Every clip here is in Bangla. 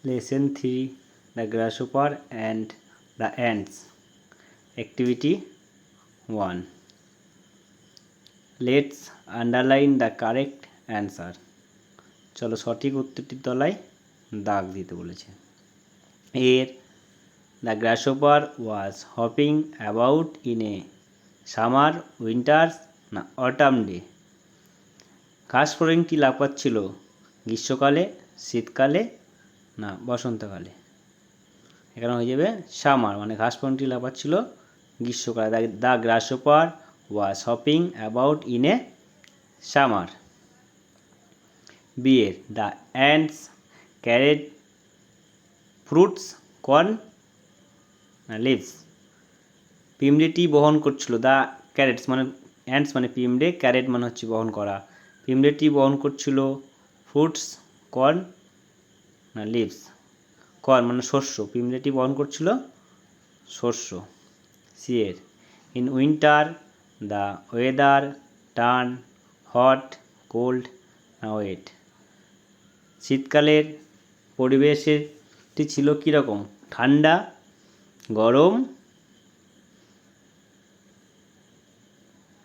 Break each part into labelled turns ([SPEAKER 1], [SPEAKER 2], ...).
[SPEAKER 1] Lesson 3, The Grasshopper and the Ants. Activity 1. Let's underline the correct answer. চলো সঠিক উত্তরটির তলায় দাগ দিতে বলেছে। এর The grasshopper was hopping about in a summer, winter না autumn day. ঘাস ফড়িংটি লাফাচ্ছিল গ্রীষ্মকালে, শীতকালে না বসন্তকালে। এখানে হয়ে যাবে সামার, মানে ঘাস ফড়িংটি লাফাচ্ছিল গ্রীষ্মকালে। The grasshopper was hopping about in a summer. বিয়ের the ants carried fruits corn leaves. পিমড়েটি বহন করছিল, দ্য ক্যারেটস মানে অ্যান্টস মানে পিমড়ে, ক্যারেট মানে হচ্ছে বহন করা। পিমড়েটি বহন করছিল ফ্রুটস কর্ন না লিভস। কর্ন মানে শস্য, পিমড়েটি বহন করছিল শস্য। সিয়ের in winter the weather turn hot cold না ওয়েট। শীতকালের পরিবেশটি ছিল কীরকম? ঠান্ডা, গরম।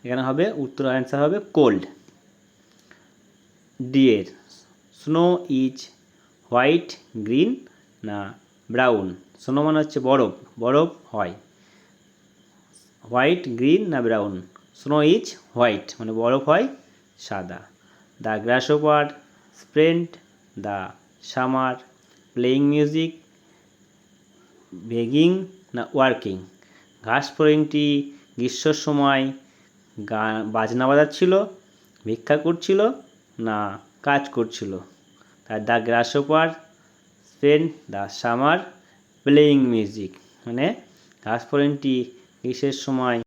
[SPEAKER 1] এখানে হবে উত্তর অ্যান্সার হবে কোল্ড। ডিয়ের স্নো ইজ হোয়াইট গ্রিন না ব্রাউন। স্নো মানে হচ্ছে বরফ, বরফ হয়। হোয়াইট গ্রিন না ব্রাউন। স্নো ইজ হোয়াইট মানে বরফ হয় সাদা। The grasshopper spent the summer playing music begging না ওয়ার্কিং। ঘাস ফড়িংটি গ্রীষ্মের সময় বাজনা বাজাচ্ছিল, ভিক্ষা করছিল না কাজ করছিল। তার the grasshopper spent the summer playing music মানে ঘাস ফড়িংটি গ্রীষ্মের সময়